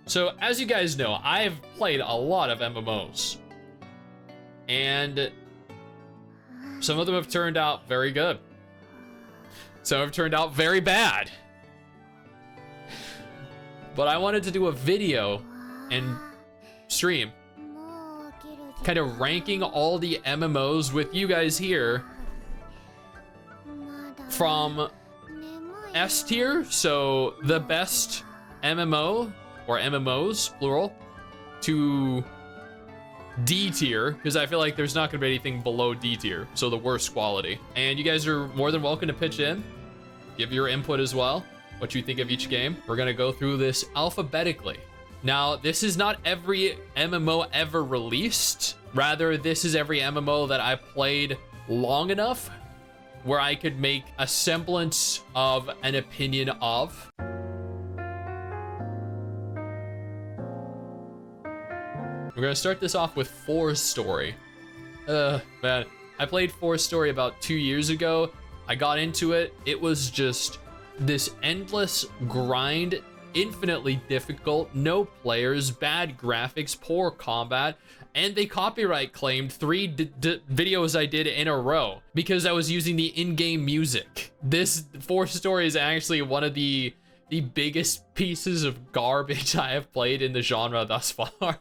So as you guys know, I've played a lot of MMOs, and some of them have turned out very good. Some have turned out very bad. But I wanted to do a video and stream kind of ranking all the MMOs with you guys here from S tier, so the best MMO or MMOs plural, to D tier, because I feel like there's not gonna be anything below D tier, so the worst quality. And you guys are more than welcome to pitch in, give your input as well, what you think of each game. We're gonna go through this alphabetically. Now, this is not every MMO ever released. Rather, this is every MMO that I played long enough where I could make a semblance of an opinion of. We're gonna start this off with For's Story. Man, I played For's Story about 2 years ago. I got into it. It was just this endless grind, infinitely difficult, no players, bad graphics, poor combat, and they copyright claimed 3 videos I did in a row because I was using the in-game music. This For's Story is actually one of the biggest pieces of garbage I have played in the genre thus far.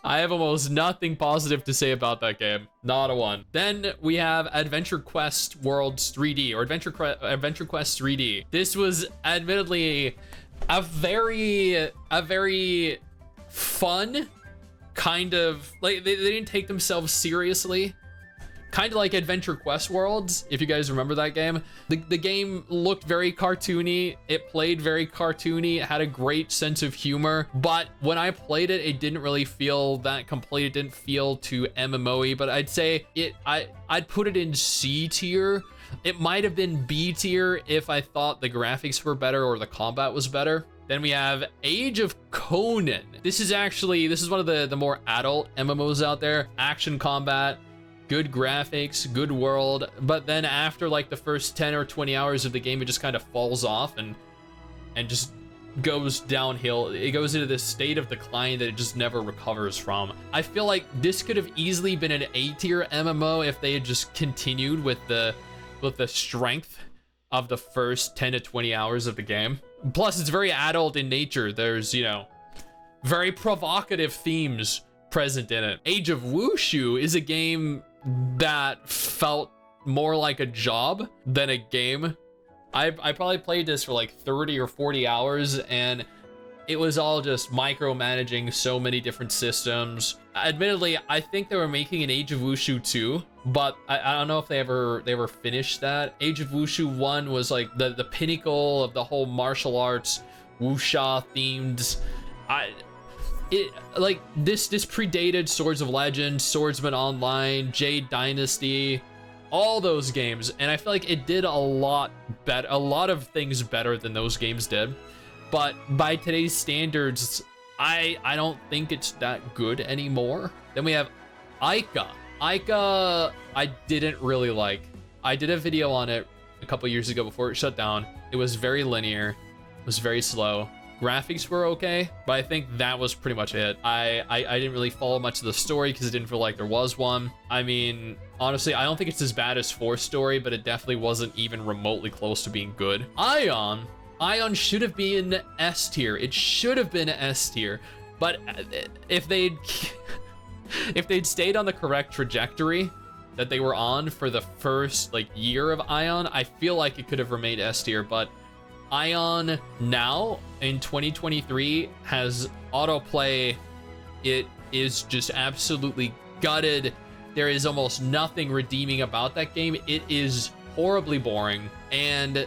I have almost nothing positive to say about that game. Not a one. Then we have Adventure Quest Worlds 3D, or Adventure Quest 3D. This was admittedly a very fun kind of, like, they didn't take themselves seriously. Kind of like Adventure Quest Worlds, if you guys remember that game. The game looked very cartoony. It played very cartoony. It had a great sense of humor. But when I played it, it didn't really feel that complete. It didn't feel too MMO-y. But I'd say I'd put it in C tier. It might have been B tier if I thought the graphics were better or the combat was better. Then we have Age of Conan. This is one of the more adult MMOs out there. Action combat, good graphics, good world, but then after like the first 10 or 20 hours of the game, it just kind of falls off and just goes downhill. It goes into this state of decline that it just never recovers from. I feel like this could have easily been an A tier MMO if they had just continued with the strength of the first 10 to 20 hours of the game. Plus, it's very adult in nature. There's, you know, very provocative themes present in it. Age of Wushu is a game that felt more like a job than a game. I probably played this for like 30 or 40 hours, and it was all just micromanaging so many different systems. Admittedly, I think they were making an Age of Wushu 2, but I don't know if they ever finished that. Age of Wushu 1 was like the pinnacle of the whole martial arts, wuxia themed. This predated Swords of Legend, Swordsman Online, Jade Dynasty, all those games, and I feel like it did a lot of things better than those games did. But by today's standards, I don't think it's that good anymore. Then we have Ica. Ica, I didn't really like. I did a video on it a couple years ago before it shut down. It was very linear, it was very slow. Graphics were okay, but I think that was pretty much it. I didn't really follow much of the story because it didn't feel like there was one. I mean, honestly, I don't think it's as bad as For's Story, but it definitely wasn't even remotely close to being good. Ion should have been S tier. It should have been S tier, but if they'd stayed on the correct trajectory that they were on for the first like year of Ion, I feel like it could have remained S tier. But Ion now in 2023 has autoplay. It is just absolutely gutted. There is almost nothing redeeming about that game. It is horribly boring, and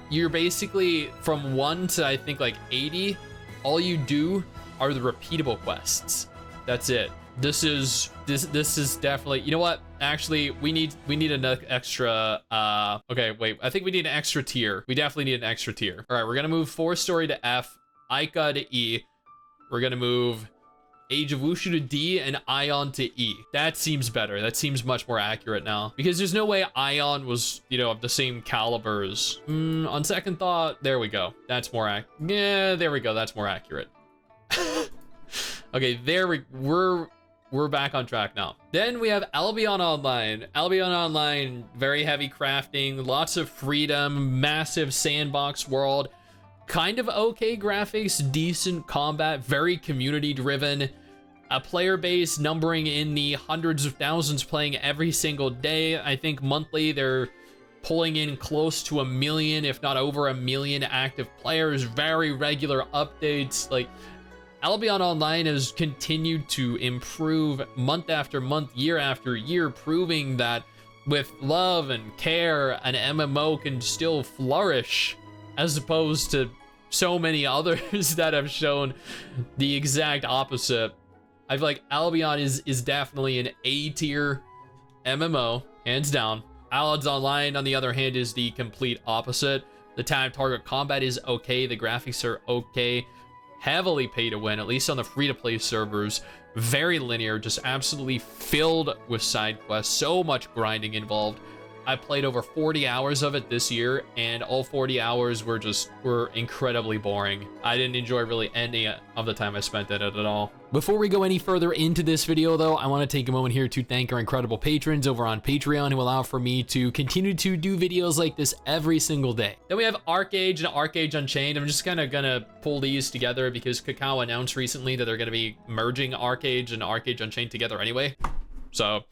you're basically from 1 to I think like 80. All you do are the repeatable quests. That's it. This is definitely, you know what? Actually, we need an extra. Okay, wait. I think we need an extra tier. We definitely need an extra tier. All right, we're gonna move For's Story to F, Ica to E. We're gonna move Age of Wushu to D and Ion to E. That seems better. That seems much more accurate now, because there's no way Ion was, you know, of the same caliber as. On second thought, there we go. That's more yeah, there we go. That's more accurate. Okay, we're back on track now. Then we have Albion Online. Albion Online, very heavy crafting, lots of freedom, massive sandbox world, kind of okay graphics, decent combat, very community driven, a player base numbering in the hundreds of thousands playing every single day. I think monthly they're pulling in close to 1 million, if not over 1 million active players, very regular updates. Like, Albion Online has continued to improve month after month, year after year, proving that with love and care, an MMO can still flourish, as opposed to so many others that have shown the exact opposite. I feel like Albion is definitely an A-tier MMO, hands down. Allieds Online, on the other hand, is the complete opposite. The target combat is okay, the graphics are okay, heavily pay to win, at least on the free-to-play servers. Very linear, just absolutely filled with side quests, so much grinding involved. I played over 40 hours of it this year, and all 40 hours were incredibly boring. I didn't enjoy really any of the time I spent in it at all. Before we go any further into this video though, I want to take a moment here to thank our incredible patrons over on Patreon who allow for me to continue to do videos like this every single day. Then we have ArcheAge and ArcheAge Unchained. I'm just kind of gonna pull these together because Kakao announced recently that they're gonna be merging ArcheAge and ArcheAge Unchained together anyway. So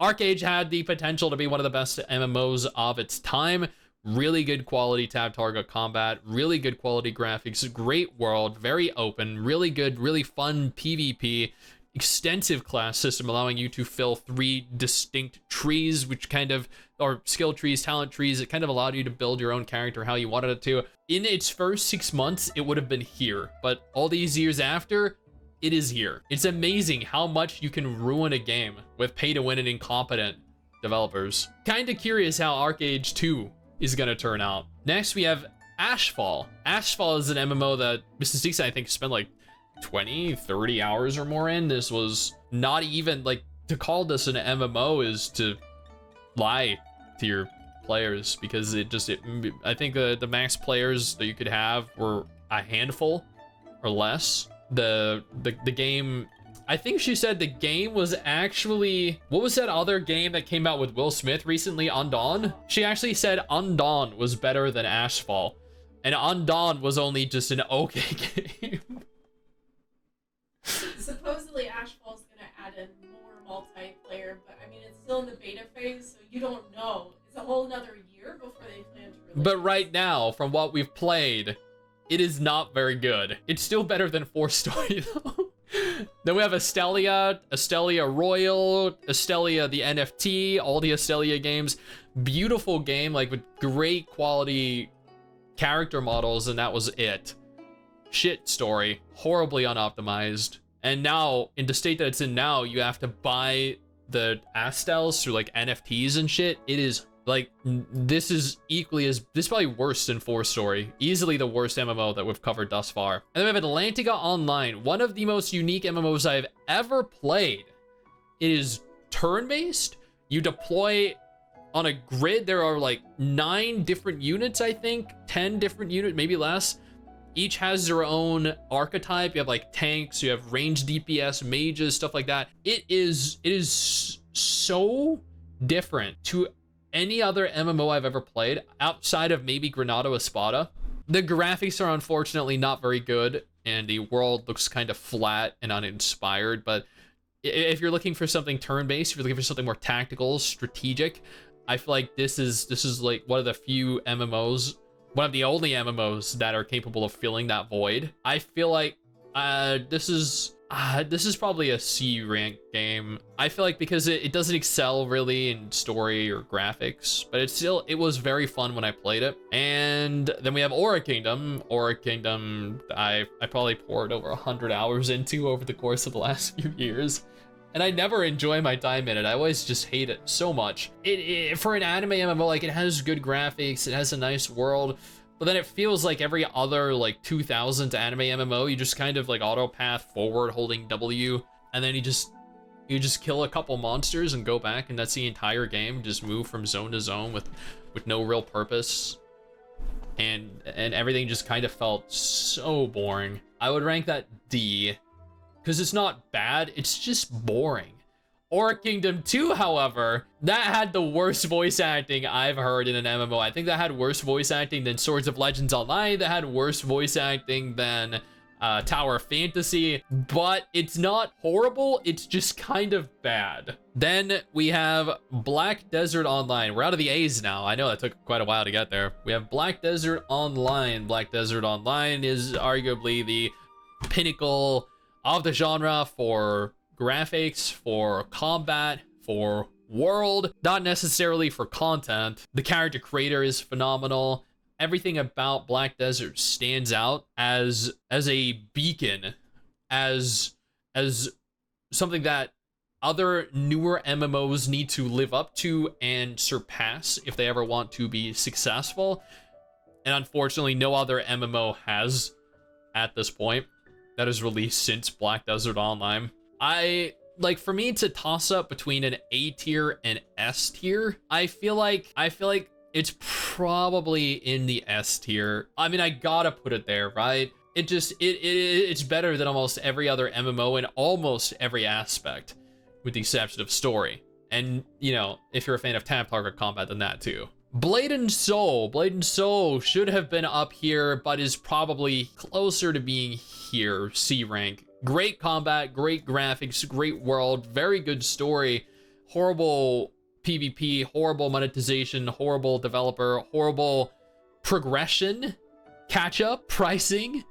ArcheAge had the potential to be one of the best MMOs of its time. Really good quality tab target combat, really good quality graphics, great world, very open, really good, really fun PvP, extensive class system allowing you to fill 3 distinct trees, which kind of, or skill trees, talent trees, it kind of allowed you to build your own character how you wanted it to. In its first 6 months, it would have been here, but all these years after, it is here. It's amazing how much you can ruin a game with pay to win and incompetent developers. Kinda curious how ArcheAge 2 is gonna turn out. Next we have Ashfall. Ashfall is an MMO that Mr. Six, I think, spent like 20, 30 hours or more in. This was not even, like, to call this an MMO is to lie to your players, because I think the max players that you could have were a handful or less. The game, I think she said the game was actually, what was that other game that came out with Will Smith recently, Undawn? She actually said Undawn was better than Ashfall, and Undawn was only just an okay game. Supposedly Ashfall's gonna add in more multiplayer, but I mean, it's still in the beta phase, so you don't know. It's a whole another year before they plan to release. But right now, from what we've played, it is not very good. It's still better than 4 Story though. Then we have Astelia, Astelia Royal, Astelia the NFT, all the Astelia games. Beautiful game, like with great quality character models, and that was it. Shit story, horribly unoptimized. And now, in the state that it's in now, you have to buy the Astels through like NFTs and shit. It is like, this is probably worse than 4 Story. Easily the worst MMO that we've covered thus far. And then we have Atlantica Online, one of the most unique MMOs I've ever played. It is turn-based. You deploy on a grid. There are like 9 different units, I think, 10 different units, maybe less. Each has their own archetype. You have like tanks, you have range DPS, mages, stuff like that. It is so different to any other MMO I've ever played, outside of maybe Granada Espada. The graphics are unfortunately not very good, and the world looks kind of flat and uninspired, but if you're looking for something turn-based, if you're looking for something more tactical, strategic, I feel like this is like one of the few MMOs, one of the only MMOs that are capable of filling that void. I feel like this is probably a C rank game. I feel like because it doesn't excel really in story or graphics, but it was very fun when I played it. And then we have Aura Kingdom. Aura Kingdom, I probably poured over 100 hours into over the course of the last few years. And I never enjoy my time in it. I always just hate it so much. For an anime MMO, like, it has good graphics, it has a nice world, but then it feels like every other like 2000s anime MMO, you just kind of like auto path forward holding W, and then you just kill a couple monsters and go back, and that's the entire game. Just move from zone to zone with no real purpose. and everything just kind of felt so boring. I would rank that D, because it's not bad, it's just boring. Aura Kingdom 2, however, that had the worst voice acting I've heard in an MMO. I think that had worse voice acting than Swords of Legends Online, that had worse voice acting than Tower of Fantasy, but it's not horrible, it's just kind of bad. Then we have Black Desert Online. We're out of the A's now. I know that took quite a while to get there. We have Black Desert Online. Black Desert Online is arguably the pinnacle of the genre for graphics, for combat, for world, not necessarily for content. The character creator is phenomenal. Everything about Black Desert stands out as a beacon, as something that other newer MMOs need to live up to and surpass if they ever want to be successful. And unfortunately, no other MMO has at this point that is released since Black Desert Online. For me to toss up between an A tier and S tier, I feel like it's probably in the S tier. I mean, I gotta put it there, right? It's better than almost every other MMO in almost every aspect, with the exception of story. And, you know, if you're a fan of tap target combat, then that too. Blade and Soul should have been up here, but is probably closer to being here, C rank. Great combat, great graphics, great world, very good story, horrible PvP, horrible monetization, horrible developer, horrible progression, catch-up, pricing,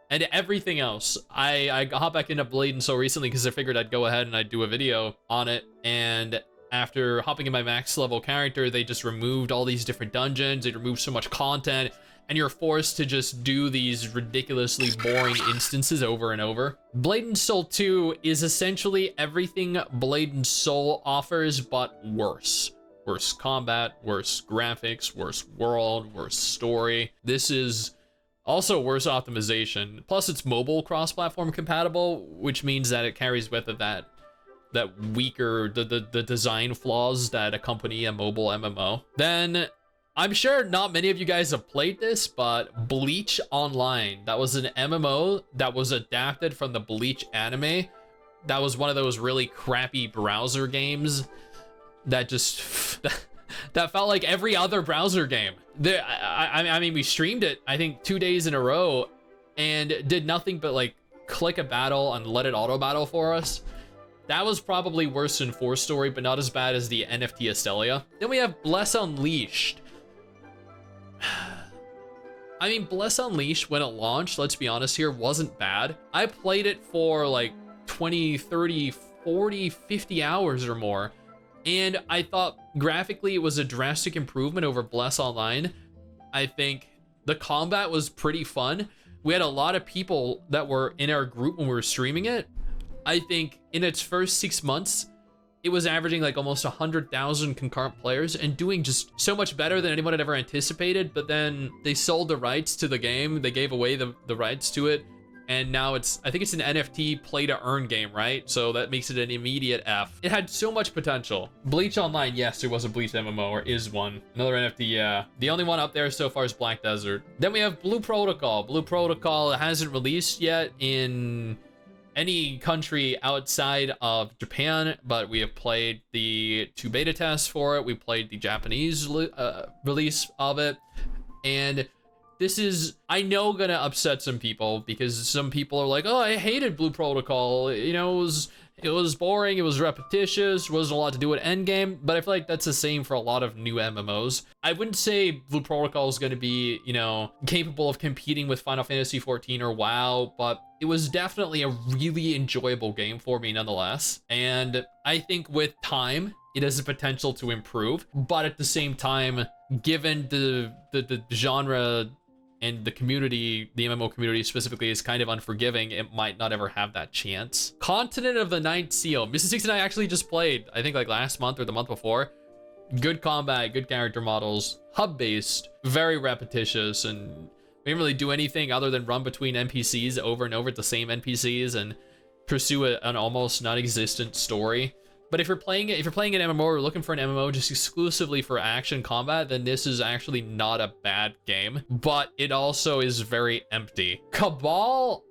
and everything else. I hopped back into Blade and Soul recently because I figured I'd go ahead and I'd do a video on it, and after hopping in my max level character, they just removed all these different dungeons, they removed so much content, and you're forced to just do these ridiculously boring instances over and over. Blade and Soul 2 is essentially everything Blade and Soul offers, but worse. Worse combat, worse graphics, worse world, worse story. This is also worse optimization. Plus, it's mobile cross-platform compatible, which means that it carries with it that weaker, the design flaws that accompany a mobile MMO. Then, I'm sure not many of you guys have played this, but Bleach Online. That was an MMO that was adapted from the Bleach anime. That was one of those really crappy browser games that just that felt like every other browser game. I mean, we streamed it, I think 2 days in a row, and did nothing but like click a battle and let it auto battle for us. That was probably worse than 4 Story, but not as bad as the NFT Estelia. Then we have Bless Unleashed. I mean, Bless Unleashed, when it launched, let's be honest here, wasn't bad. I played it for like 20, 30, 40, 50 hours or more, and I thought graphically it was a drastic improvement over Bless Online. I think the combat was pretty fun. We had a lot of people that were in our group when we were streaming it. I think in its first 6 months, it was averaging like almost 100,000 concurrent players and doing just so much better than anyone had ever anticipated. But then they sold the rights to the game. They gave away the rights to it. And now I think it's an NFT play to earn game, right? So that makes it an immediate F. It had so much potential. Bleach Online, yes, there was a Bleach MMO, or is one. Another NFT, yeah. The only one up there so far is Black Desert. Then we have Blue Protocol. Blue Protocol hasn't released yet in any country outside of Japan, but we have played the 2 beta tests for it. We played the Japanese release of it, and this is, I know, gonna upset some people, because some people are like, oh, I hated Blue Protocol, you know, it was boring, it was repetitious, wasn't a lot to do at endgame. But I feel like that's the same for a lot of new MMOs. I wouldn't say Blue Protocol is going to be, you know, capable of competing with Final Fantasy XIV or WoW, but it was definitely a really enjoyable game for me nonetheless. And I think with time, it has the potential to improve, but at the same time, given the genre and the community, the MMO community specifically, is kind of unforgiving, it might not ever have that chance. Continent of the Ninth Seal. Mrs. Six and I actually just played, I think like last month or the month before. Good combat, good character models, hub-based, very repetitious, and we didn't really do anything other than run between NPCs over and over at the same NPCs and pursue an almost non-existent story. But if you're playing an MMO or looking for an MMO just exclusively for action combat, then this is actually not a bad game. But it also is very empty. Cabal,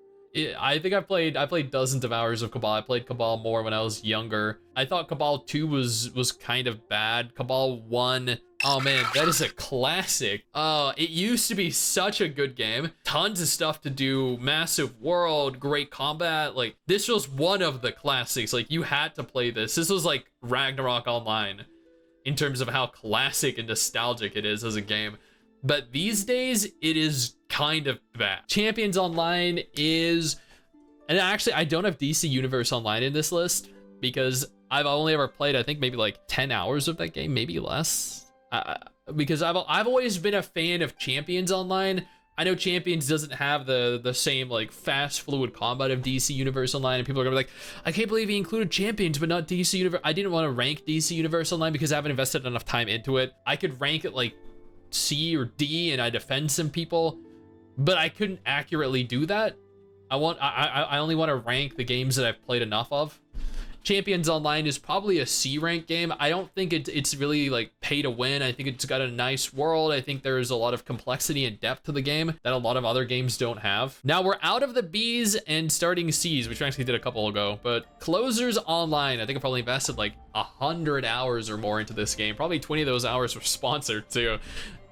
I think I played dozens of hours of Cabal. I played Cabal more when I was younger. I thought Cabal 2 was kind of bad. Cabal 1, oh man, that is a classic. It used to be such a good game. Tons of stuff to do, massive world, great combat. Like, this was one of the classics. Like, you had to play this. This was like Ragnarok Online in terms of how classic and nostalgic it is as a game. But these days, it is kind of bad. Champions Online is, and actually I don't have DC Universe Online in this list because I've only ever played, I think maybe like 10 hours of that game, maybe less. Because I've always been a fan of Champions Online. I know Champions doesn't have the same like fast fluid combat of DC Universe Online, and people are gonna be like, I can't believe he included Champions but not DC Universe. I didn't want to rank DC Universe Online because I haven't invested enough time into it. I could rank it like C or D and I defend some people, but I couldn't accurately do that. I only want to rank the games that I've played enough of. Champions Online is probably a C rank game. I don't think it's really like pay to win. I think it's got a nice world. I think there's a lot of complexity and depth to the game that a lot of other games don't have. Now we're out of the Bs and starting Cs, which we actually did a couple ago, but Closers Online, I think I probably invested like 100 hours or more into this game. Probably 20 of those hours were sponsored too.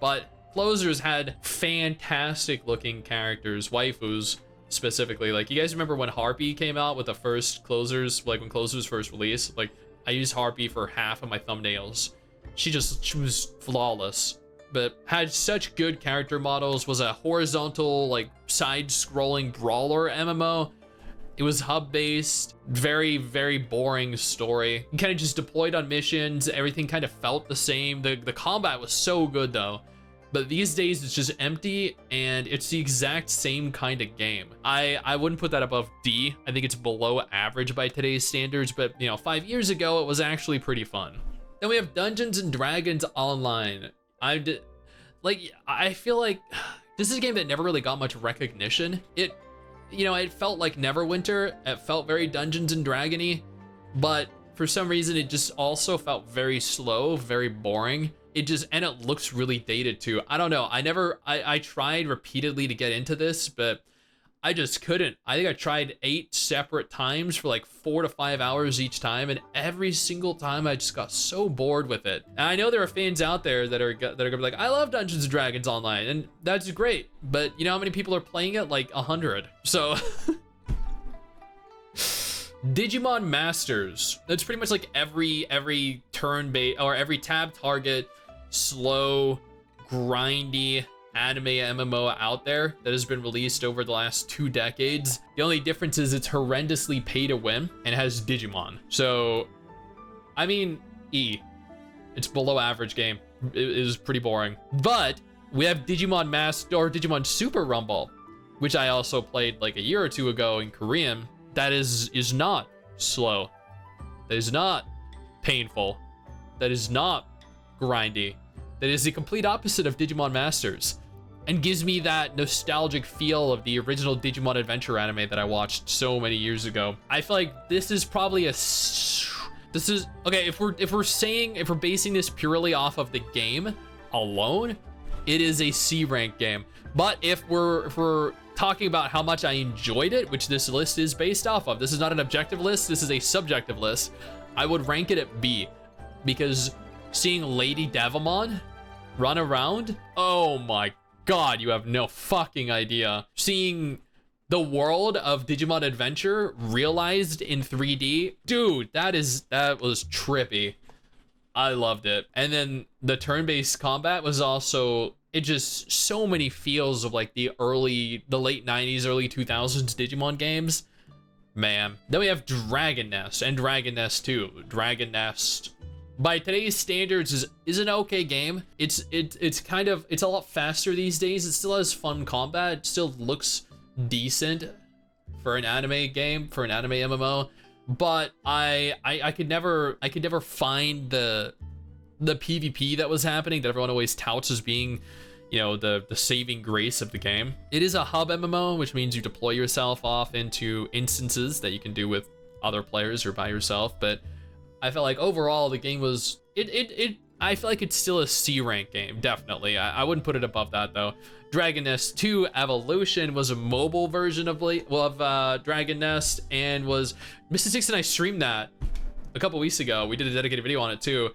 But Closers had fantastic looking characters, waifus specifically. Like, you guys remember when Harpy came out with the first Closers, like when Closers first released? Like, I used Harpy for half of my thumbnails. She was flawless, but had such good character models, was a horizontal, like, side-scrolling brawler MMO. It was hub-based, very, very boring story. You kind of just deployed on missions, everything kind of felt the same. The combat was so good though. But these days it's just empty and it's the exact same kind of game. I wouldn't put that above D. I think it's below average by today's standards, but you know, 5 years ago it was actually pretty fun. Then we have Dungeons and Dragons Online. I feel like this is a game that never really got much recognition. It felt like Neverwinter. It felt very Dungeons and Dragon-y, but for some reason it just also felt very slow, very boring. And it looks really dated too. I don't know. I tried repeatedly to get into this, but I just couldn't. I think I tried 8 separate times for like 4 to 5 hours each time, and every single time I just got so bored with it. And I know there are fans out there that are gonna be like, I love Dungeons and Dragons Online, and that's great. But you know how many people are playing it? Like 100. So Digimon Masters. That's pretty much like every turn-based or every tab target, slow, grindy anime MMO out there that has been released over the last 2 decades. The only difference is it's horrendously pay to win and has Digimon. So, I mean, it's below average game. It is pretty boring. But we have Digimon Master or Digimon Super Rumble, which I also played like a year or 2 ago in Korean. That is not slow. That is not painful. That is not grindy. That is the complete opposite of Digimon Masters and gives me that nostalgic feel of the original Digimon Adventure anime that I watched so many years ago. I feel like this is probably okay, if we're basing this purely off of the game alone, it is a C rank game. But if we're talking about how much I enjoyed it, which this list is based off of, this is not an objective list, this is a subjective list, I would rank it at B, because seeing Lady Devamon run around, oh my god, you have no fucking idea. Seeing the world of Digimon Adventure realized in 3D, dude, that was trippy. I loved it. And then the turn-based combat was also, it just so many feels of like the late 90s, early 2000s Digimon games. Man. Then we have Dragon Nest and Dragon Nest 2. Dragon Nest, by today's standards, is an okay game. It's a lot faster these days. It still has fun combat. It still looks decent for an anime game, for an anime MMO. But I could never find the PvP that was happening that everyone always touts as being, you know, the saving grace of the game. It is a hub MMO, which means you deploy yourself off into instances that you can do with other players or by yourself, but I felt like overall the game was I feel like it's still a C rank game, definitely. I wouldn't put it above that though. Dragon Nest 2 Evolution was a mobile version of Dragon Nest, and was Mr. Six and I streamed that a couple weeks ago. We did a dedicated video on it too.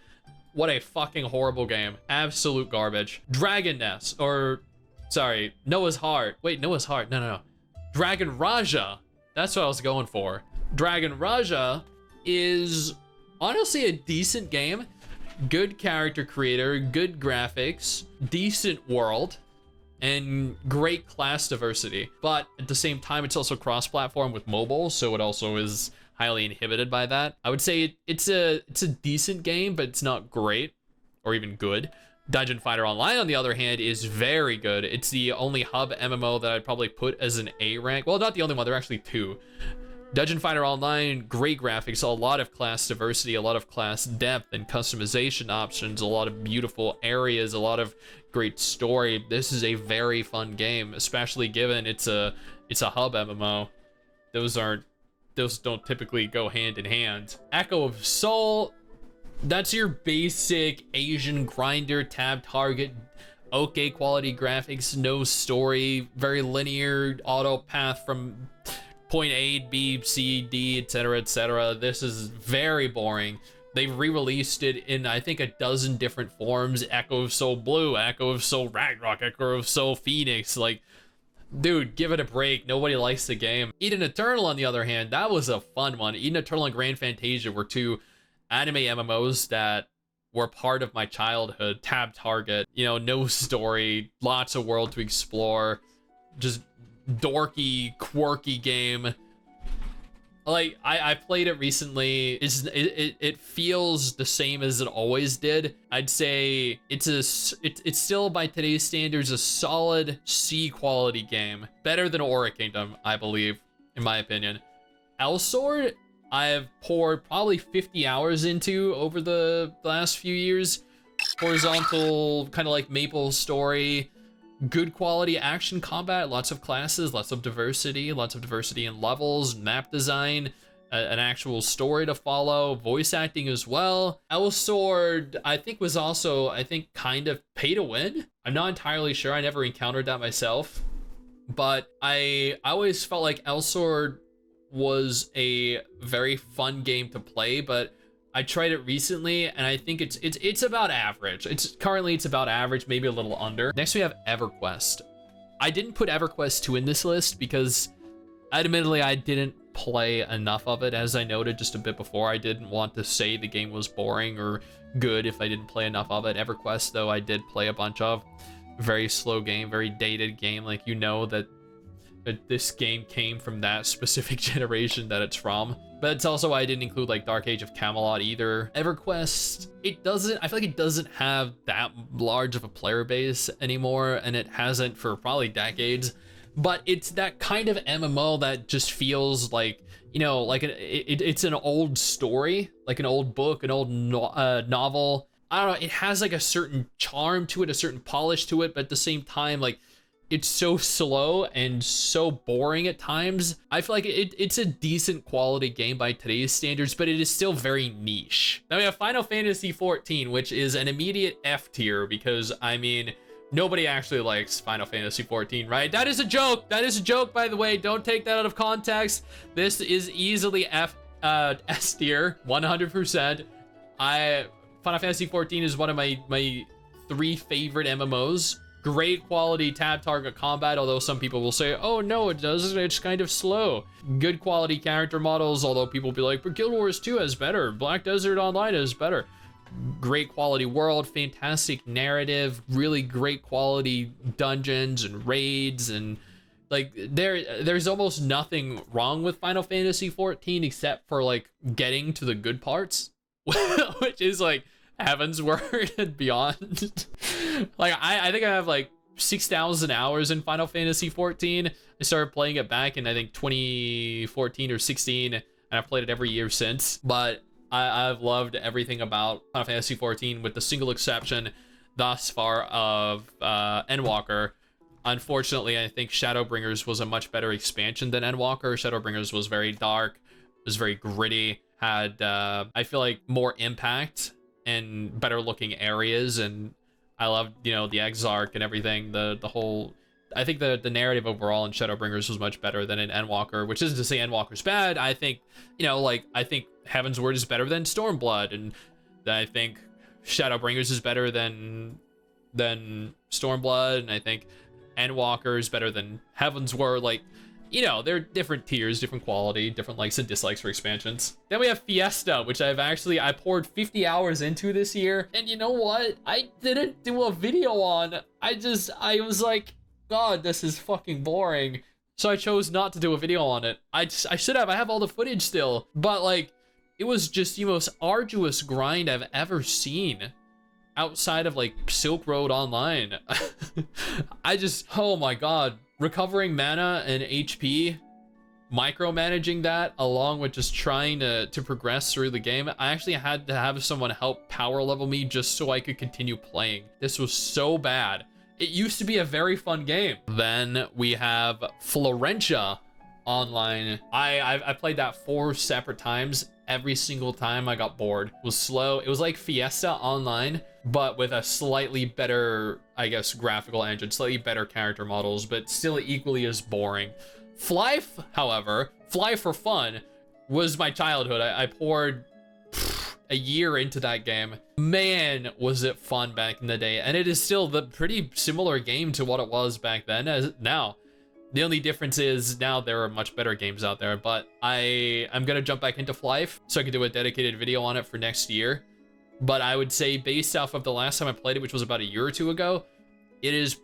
What a fucking horrible game. Absolute garbage. Dragon Nest, or sorry, Noah's Heart. Wait, Noah's Heart. No. Dragon Raja. That's what I was going for. Dragon Raja is honestly a decent game. Good character creator, good graphics, decent world, and great class diversity. But at the same time, it's also cross-platform with mobile, so it also is highly inhibited by that. I would say it's a decent game, but it's not great or even good. Dungeon Fighter Online, on the other hand, is very good. It's the only hub MMO that I'd probably put as an A rank. Well, not the only one, there are actually two. Dungeon Fighter Online, great graphics, a lot of class diversity, a lot of class depth and customization options, a lot of beautiful areas, a lot of great story. This is a very fun game, especially given it's a hub MMO. Those don't typically go hand in hand. Echo of Soul, that's your basic Asian grinder, tab target, okay quality graphics, no story, very linear auto path from point A, B, C, D, etc., etc. This is very boring. They've re-released it in, I think, a dozen different forms. Echo of Soul Blue, Echo of Soul Ragnarok, Echo of Soul Phoenix. Like, dude, give it a break. Nobody likes the game. Eden Eternal, on the other hand, that was a fun one. Eden Eternal and Grand Fantasia were two anime MMOs that were part of my childhood. Tab target, you know, no story, lots of world to explore, just dorky, quirky game. Like, I played it recently. It feels the same as it always did. I'd say it's still, by today's standards, a solid C quality game. Better than Aura Kingdom, I believe, in my opinion. Elsword, I've poured probably 50 hours into over the last few years. Horizontal, kind of like Maple story. Good quality action combat, lots of classes, lots of diversity in levels, map design, an actual story to follow, voice acting as well. Elsword, I think, was also, kind of pay to win. I'm not entirely sure. I never encountered that myself. But I always felt like Elsword was a very fun game to play, but I tried it recently, and I think it's about average. Currently it's about average, maybe a little under. Next we have EverQuest. I didn't put EverQuest 2 in this list because, admittedly, I didn't play enough of it. As I noted just a bit before, I didn't want to say the game was boring or good if I didn't play enough of it. EverQuest, though, I did play a bunch of. Very slow game, very dated game. Like, you know that this game came from that specific generation that it's from. But it's also why I didn't include like Dark Age of Camelot either. EverQuest, I feel like it doesn't have that large of a player base anymore, and it hasn't for probably decades. But it's that kind of MMO that just feels like, you know, like it's an old story, like an old book, an old novel. I don't know, it has like a certain charm to it, a certain polish to it, but at the same time, like, it's so slow and so boring at times. I feel like it's a decent quality game by today's standards, but it is still very niche. Now we have Final Fantasy XIV, which is an immediate F tier because, I mean, nobody actually likes Final Fantasy XIV, right? That is a joke. That is a joke, by the way. Don't take that out of context. This is easily S tier, 100%. Final Fantasy XIV is one of my 3 favorite MMOs. Great quality tab target combat, although some people will say, oh no, it doesn't, it's kind of slow. Good quality character models, although people will be like, but Guild Wars 2 is better, Black Desert Online is better. Great quality world, fantastic narrative, really great quality dungeons and raids, and like there's almost nothing wrong with Final Fantasy XIV except for like getting to the good parts, which is like Heavensward and beyond. Like I think I have like 6,000 hours in Final Fantasy XIV. I started playing it back in I think 2014 or 16, and I've played it every year since. But I've loved everything about Final Fantasy XIV, with the single exception thus far of Endwalker. Unfortunately, I think Shadowbringers was a much better expansion than Endwalker. Shadowbringers was very dark, was very gritty, had I feel like more impact and better looking areas, and I loved, you know, the Exarch and everything. The whole, I think the narrative overall in Shadowbringers was much better than in Endwalker, which isn't to say Endwalker's bad. I think, you know, like, I think Heavensward is better than Stormblood, and I think Shadowbringers is better than Stormblood, and I think Endwalker is better than Heavensward. Like, you know, they're different tiers, different quality, different likes and dislikes for expansions. Then we have Fiesta, which I poured 50 hours into this year. And you know what? I didn't do a video on. I was like, God, this is fucking boring. So I chose not to do a video on it. I should have. I have all the footage still. But like, it was just the most arduous grind I've ever seen outside of like Silk Road Online. Oh my God. Recovering mana and HP, micromanaging that, along with just trying to progress through the game. I actually had to have someone help power level me just so I could continue playing. This was so bad. It used to be a very fun game. Then we have Florentia Online. I played that 4 separate times. Every single time I got bored. It was slow. It was like Fiesta Online, but with a slightly better, I guess, graphical engine, slightly better character models, but still equally as boring. Flyf, however, Fly for Fun was my childhood. I poured a year into that game. Man, was it fun back in the day. And it is still the pretty similar game to what it was back then as now. The only difference is now there are much better games out there, but I'm gonna jump back into Flyf so I can do a dedicated video on it for next year. But I would say based off of the last time I played it, which was about a year or two ago, it is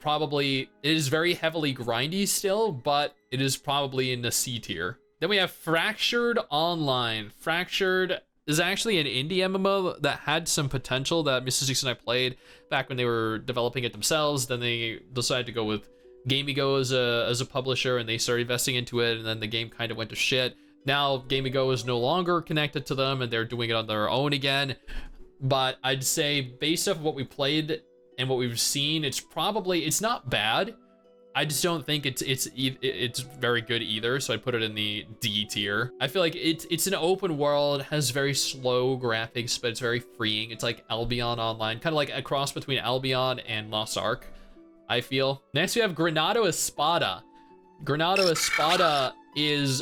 very heavily grindy still, but it is probably in the C tier. Then we have Fractured Online. Fractured is actually an indie MMO that had some potential that Mr. Six and I played back when they were developing it themselves. Then they decided to go with Gamigo as a publisher, and they started investing into it, and then the game kind of went to shit. Now Gamigo is no longer connected to them, and they're doing it on their own again. But I'd say based off of what we played and what we've seen, it's not bad. I just don't think it's very good either, so I put it in the D tier. I feel like it's an open world, has very slow graphics, but it's very freeing. It's like Albion Online, kind of like a cross between Albion and Lost Ark, I feel. Next we have Granado Espada. Granado Espada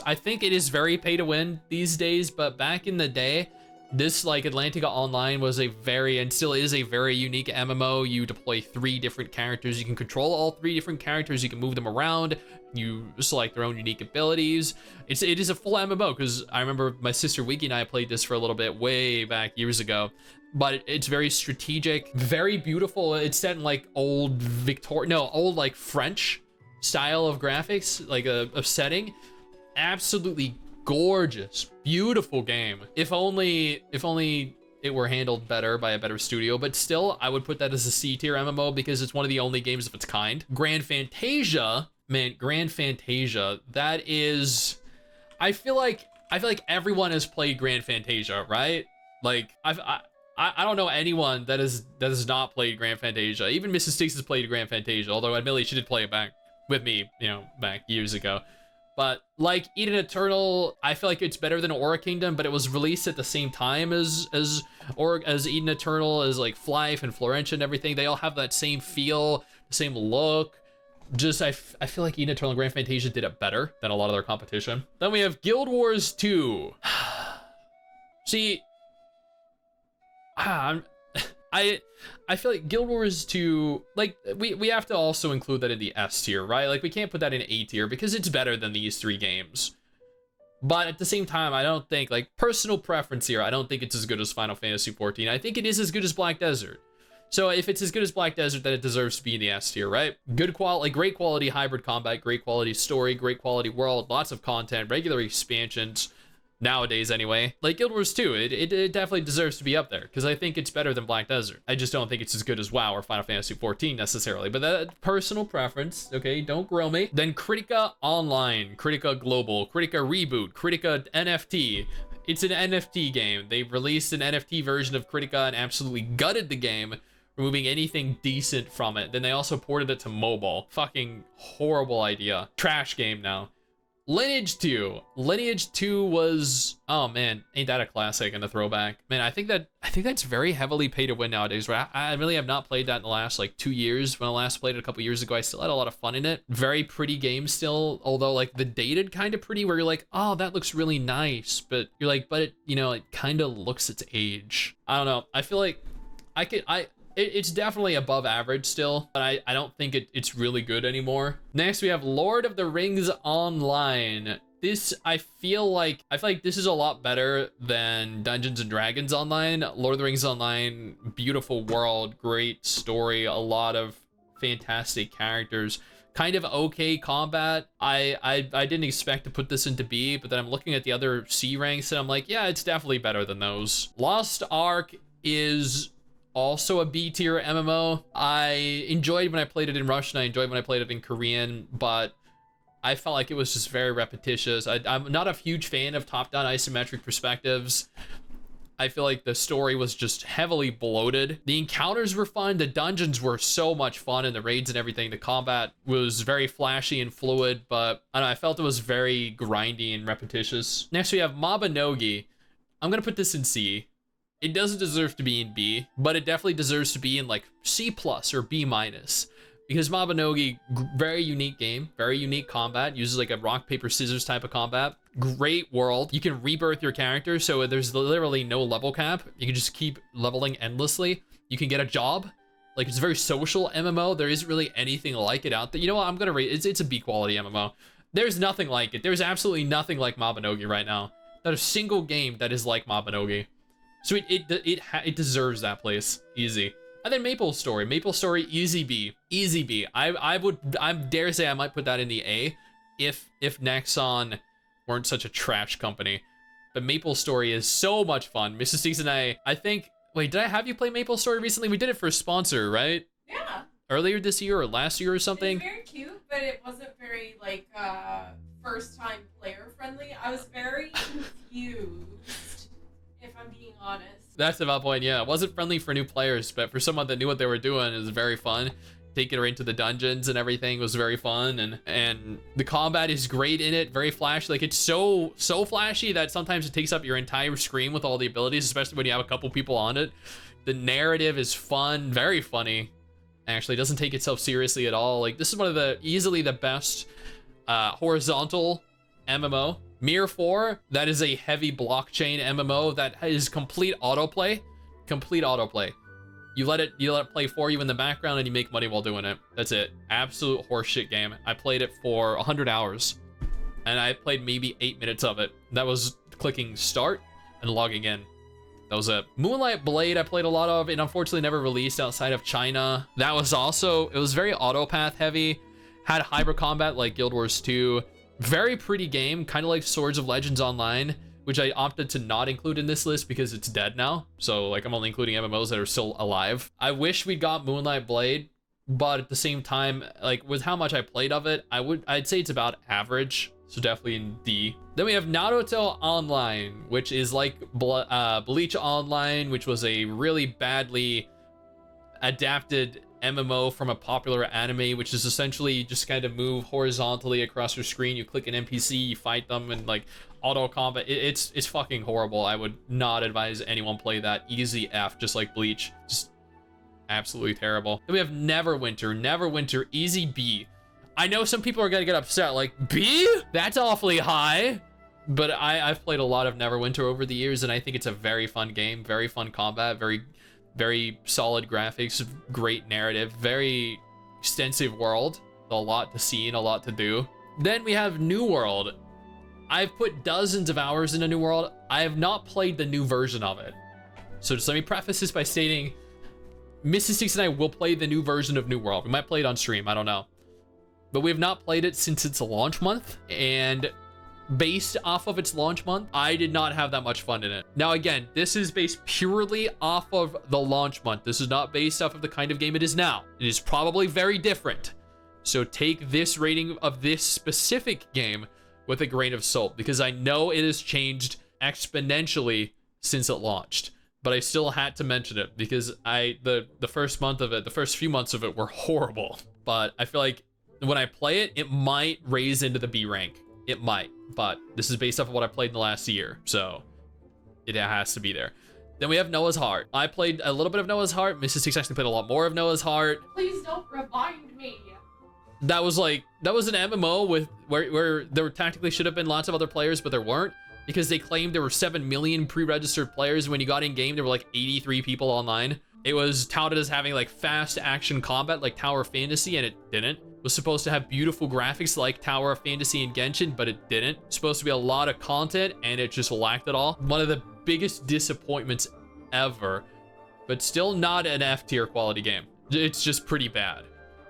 I think it is very pay to win these days, but back in the day, this, like, Atlantica Online was and still is a very unique MMO. You deploy 3 different characters. You can control all 3 different characters. You can move them around. You select their own unique abilities. It is a full MMO, because I remember my sister Wiki and I played this for a little bit way back years ago. But it's very strategic, very beautiful. It's set in like old like French style of graphics, like a setting. Absolutely gorgeous, beautiful game. If only it were handled better by a better studio, but still I would put that as a C tier MMO because it's one of the only games of its kind. Grand Fantasia, man, Grand Fantasia, that is, I feel like everyone has played Grand Fantasia, right? Like I don't know anyone that has not played Grand Fantasia. Even Mrs. Sticks has played Grand Fantasia, although admittedly she did play it back with me, you know, back years ago. But like Eden Eternal, I feel like it's better than Aura Kingdom, but it was released at the same time as Eden Eternal, as like Flyf and Florentia and everything. They all have that same feel, the same look. Just I feel like Eden Eternal and Grand Fantasia did it better than a lot of their competition. Then we have Guild Wars 2. See, I feel like Guild Wars 2, like, we have to also include that in the S tier, right? Like, we can't put that in A tier because it's better than these 3 games. But at the same time, I don't think, like, personal preference here, I don't think it's as good as Final Fantasy XIV. I think it is as good as Black Desert. So if it's as good as Black Desert, then it deserves to be in the S tier, right? Good quality, like, great quality hybrid combat, great quality story, great quality world, lots of content, regular expansions. Nowadays, anyway. Like Guild Wars 2, it definitely deserves to be up there, because I think it's better than Black Desert. I just don't think it's as good as WoW or Final Fantasy XIV necessarily, but that personal preference, okay? Don't grill me. Then Critica Online, Critica Global, Critica Reboot, Critica NFT. It's an NFT game. They released an NFT version of Critica and absolutely gutted the game, removing anything decent from it. Then they also ported it to mobile. Fucking horrible idea. Trash game now. Lineage 2. Lineage 2 was, oh man, ain't that a classic and a throwback. Man, I think that's very heavily pay to win nowadays, right? I really have not played that in the last like 2 years. When I last played it a couple years ago, I still had a lot of fun in it. Very pretty game still, although like the dated kind of pretty where you're like, oh, that looks really nice, but you're like, but it, you know, it kind of looks its age. I don't know. I feel like it's definitely above average still, but I don't think it's really good anymore. Next, we have Lord of the Rings Online. This, I feel like this is a lot better than Dungeons and Dragons Online. Lord of the Rings Online, beautiful world, great story, a lot of fantastic characters, kind of okay combat. I didn't expect to put this into B, but then I'm looking at the other C ranks and I'm like, yeah, it's definitely better than those. Lost Ark is also a B tier MMO. I enjoyed when I played it in Russian. I enjoyed when I played it in Korean, but I felt like it was just very repetitious. I'm not a huge fan of top-down isometric perspectives. I feel like the story was just heavily bloated. The encounters were fun. The dungeons were so much fun, and the raids and everything. The combat was very flashy and fluid, but I don't know, I felt it was very grindy and repetitious. Next, we have Mabinogi. I'm gonna put this in C. It doesn't deserve to be in B, but it definitely deserves to be in like C+ or B-, because Mabinogi, very unique game, very unique combat, uses like a rock, paper, scissors type of combat. Great world. You can rebirth your character, so there's literally no level cap. You can just keep leveling endlessly. You can get a job. Like, it's a very social MMO. There isn't really anything like it out there. You know what? I'm gonna rate it's a B quality MMO. There's nothing like it. There's absolutely nothing like Mabinogi right now. Not a single game that is like Mabinogi. So it deserves that place, easy. And then Maple Story, easy B, easy B. I dare say I might put that in the A, if Nexon weren't such a trash company. But Maple Story is so much fun. Mrs. Six and I think, wait, did I have you play Maple Story recently? We did it for a sponsor, right? Yeah. Earlier this year or last year or something. It's very cute, but it wasn't very like first time player friendly. I was very confused, if I'm being honest. That's about point, yeah. It wasn't friendly for new players, but for someone that knew what they were doing, it was very fun. Taking her into the dungeons and everything was very fun, and the combat is great in it, very flashy. Like, it's so flashy that sometimes it takes up your entire screen with all the abilities, especially when you have a couple people on it. The narrative is fun, very funny. Actually, it doesn't take itself seriously at all. Like, this is one of the easily the best horizontal MMO. Mir 4, that is a heavy blockchain MMO that is complete autoplay. You let it play for you in the background and you make money while doing it. That's it. Absolute horseshit game. I played it for 100 hours and I played maybe 8 minutes of it. That was clicking start and logging in. That was it. Moonlight Blade I played a lot of. It unfortunately never released outside of China. That was also, it was very autopath heavy. Had hybrid combat like Guild Wars 2. Very pretty game, kind of like Swords of Legends Online, which I opted to not include in this list because it's dead now. So like I'm only including MMOs that are still alive. I wish we got Moonlight Blade, but at the same time, like with how much I played of it, I'd say it's about average. So definitely in D. Then we have Naruto Online, which is like Bleach Online, which was a really badly adapted MMO from a popular anime, which is essentially you just kind of move horizontally across your screen. You click an NPC, you fight them, and like auto combat. It's fucking horrible. I would not advise anyone play that. Easy F, just like Bleach. Just absolutely terrible. Then we have Neverwinter, easy B. I know some people are gonna get upset, like, B? That's awfully high. But I've played a lot of Neverwinter over the years, and I think it's a very fun game, very fun combat, very solid graphics, great narrative, very extensive world, a lot to see and a lot to do. Then we have New World. I've put dozens of hours into New World. I have not played the new version of it. So just let me preface this by stating, Mrs. Six and I will play the new version of New World. We might play it on stream, I don't know. But we have not played it since its launch month, and based off of its launch month, I did not have that much fun in it. Now again, this is based purely off of the launch month. This is not based off of the kind of game it is now. It is probably very different. So take this rating of this specific game with a grain of salt, because I know it has changed exponentially since it launched. But I still had to mention it because the first month of it, the first few months of it were horrible. But I feel like when I play it, it might raise into the B rank. It might, but this is based off of what I played in the last year, so it has to be there. Then we have Noah's Heart. I played a little bit of Noah's Heart. Mrs. Six actually played a lot more of Noah's Heart. Please don't remind me. That was an MMO with where there tactically should have been lots of other players, but there weren't, because they claimed there were 7 million pre-registered players. When you got in game, there were like 83 people online. It was touted as having like fast action combat like Tower of Fantasy, and it didn't. It was supposed to have beautiful graphics like Tower of Fantasy and Genshin, but it didn't. It was supposed to be a lot of content, and it just lacked it all. One of the biggest disappointments ever, but still not an F tier quality game. It's just pretty bad.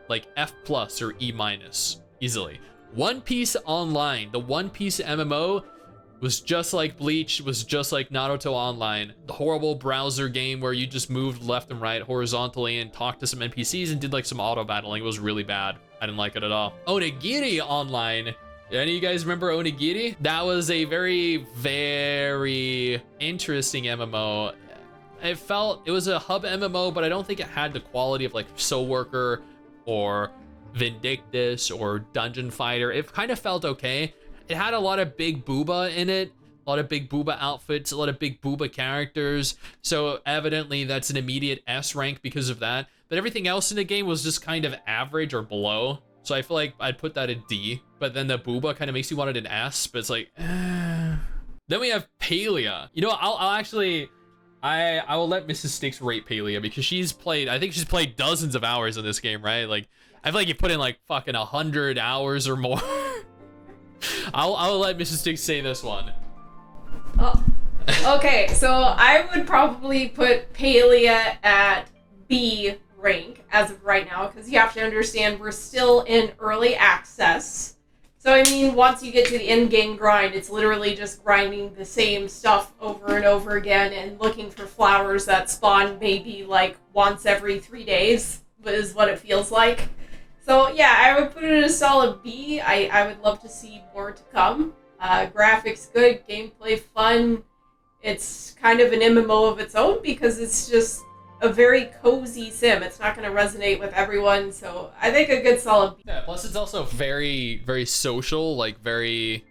Like F plus or E minus easily. One Piece Online, the One Piece MMO, was just like Bleach, was just like Naruto Online. The horrible browser game where you just moved left and right horizontally and talked to some NPCs and did like some auto battling. It was really bad. I didn't like it at all. Onigiri Online. Any of you guys remember Onigiri? That was a very, very interesting MMO. It was a hub MMO, but I don't think it had the quality of like Soul Worker or Vindictus or Dungeon Fighter. It kind of felt okay. It had a lot of big booba in it, a lot of big booba outfits, a lot of big booba characters. So evidently that's an immediate S rank because of that. But everything else in the game was just kind of average or below. So I feel like I'd put that at D. But then the booba kind of makes you want it an S, but it's like, Then we have Palia. You know, I'll actually, I will let Mrs. Sticks rate Palia because I think she's played dozens of hours in this game, right? Like, I feel like you put in like fucking 100 hours or more. I'll let Mrs. Sticks say this one. Oh. Okay, so I would probably put Palia at B rank as of right now, because you have to understand we're still in early access. So I mean, once you get to the end game grind, it's literally just grinding the same stuff over and over again and looking for flowers that spawn maybe like once every 3 days, is what it feels like. So yeah, I would put it at a solid B. I would love to see more to come. Graphics good, gameplay fun. It's kind of an MMO of its own because it's just a very cozy sim. It's not going to resonate with everyone, so I think a good solid B. Yeah, plus it's also very, very social, like very,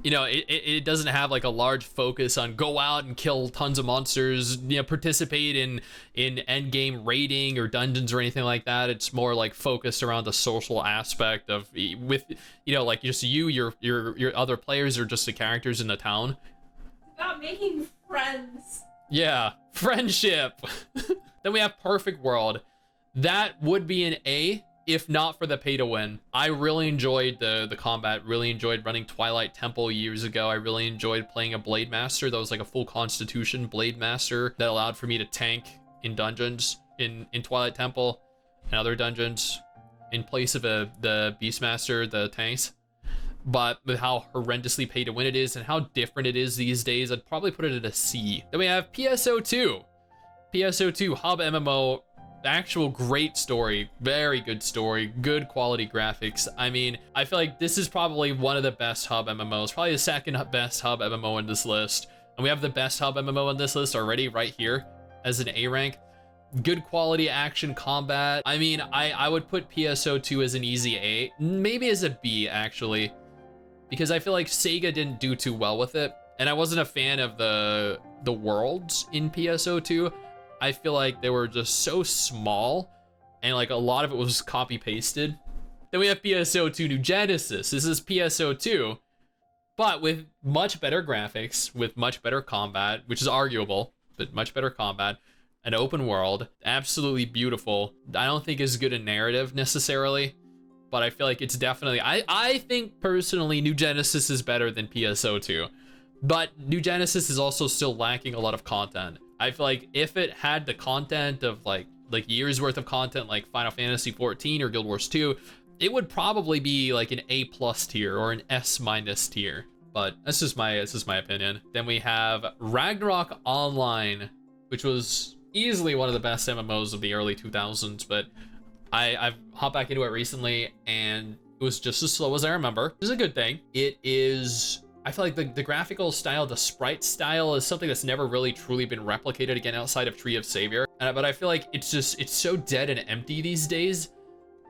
you know, it doesn't have like a large focus on go out and kill tons of monsters, you know, participate in end game raiding or dungeons or anything like that. It's more like focused around the social aspect of, with, you know, like just your other players are just the characters in the town. It's about making friends. Yeah, friendship. Then we have Perfect World. That would be an A if not for the pay to win. I really enjoyed the combat, really enjoyed running Twilight Temple years ago. I really enjoyed playing a Blade Master that was like a full Constitution Blade Master that allowed for me to tank in dungeons in Twilight Temple and other dungeons in place of the Beastmaster, the tanks. But with how horrendously pay to win it is and how different it is these days, I'd probably put it at a C. Then we have PSO2. PSO2, hub MMO, actual great story, very good story, good quality graphics. I mean, I feel like this is probably one of the best hub MMOs, probably the second best hub MMO in this list. And we have the best hub MMO in this list already right here as an A rank. Good quality action combat. I mean, I would put PSO2 as an easy A, maybe as a B actually, because I feel like Sega didn't do too well with it. And I wasn't a fan of the worlds in PSO2. I feel like they were just so small and like a lot of it was copy pasted. Then we have PSO2 New Genesis. This is PSO2, but with much better graphics, with much better combat, which is arguable, but much better combat, an open world, absolutely beautiful. I don't think is good a narrative necessarily, but I feel like it's definitely, I think personally New Genesis is better than PSO2, but New Genesis is also still lacking a lot of content. I feel like if it had the content of like years worth of content like Final Fantasy 14 or Guild Wars 2, it would probably be like an A+ tier or an S- tier. But that's just my opinion. Then we have Ragnarok Online, which was easily one of the best MMOs of the early 2000s, but I've hopped back into it recently and it was just as slow as I remember. Which is a good thing. It is, I feel like the graphical style, the sprite style is something that's never really truly been replicated again outside of Tree of Savior. But I feel like it's so dead and empty these days.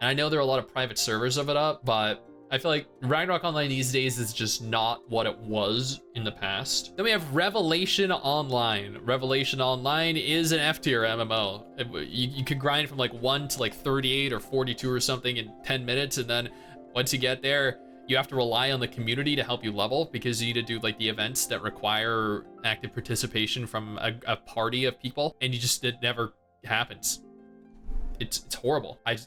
And I know there are a lot of private servers of it up, but I feel like Ragnarok Online these days is just not what it was in the past. Then we have Revelation Online. Revelation Online is an F tier MMO. You can grind from like 1 to like 38 or 42 or something in 10 minutes, and then once you get there, you have to rely on the community to help you level, because you need to do like the events that require active participation from a party of people, and it never happens. It's horrible. I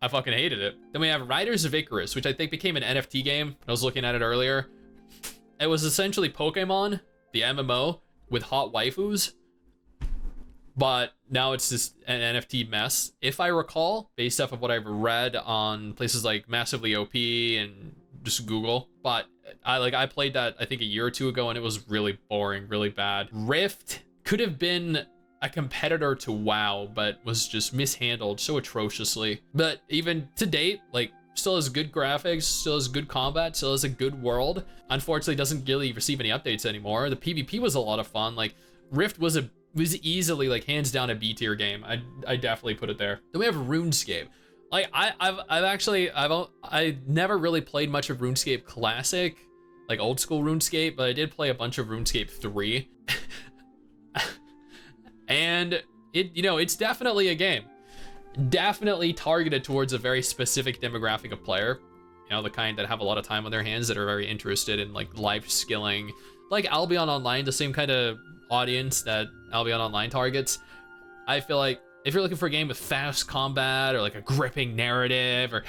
fucking hated it. Then we have Riders of Icarus, which I think became an NFT game. I was looking at it earlier. It was essentially Pokemon, the MMO, with hot waifus. But now it's just an NFT mess. If I recall, based off of what I've read on places like Massively OP and just Google. But I played that I think a year or two ago, and it was really boring, really bad. Rift could have been a competitor to WoW, but was just mishandled so atrociously. But even to date, like, still has good graphics, still has good combat, still has a good world. Unfortunately, doesn't really receive any updates anymore. The PvP was a lot of fun. Like, Rift was easily like hands down a B tier game. I definitely put it there. Then we have RuneScape. Like I've never really played much of RuneScape Classic, like old school RuneScape, but I did play a bunch of RuneScape 3. And it's definitely a game. Definitely targeted towards a very specific demographic of player. The kind that have a lot of time on their hands, that are very interested in like life skilling. Like Albion Online, the same kind of audience that Albion Online targets. I feel like if you're looking for a game with fast combat or like a gripping narrative, or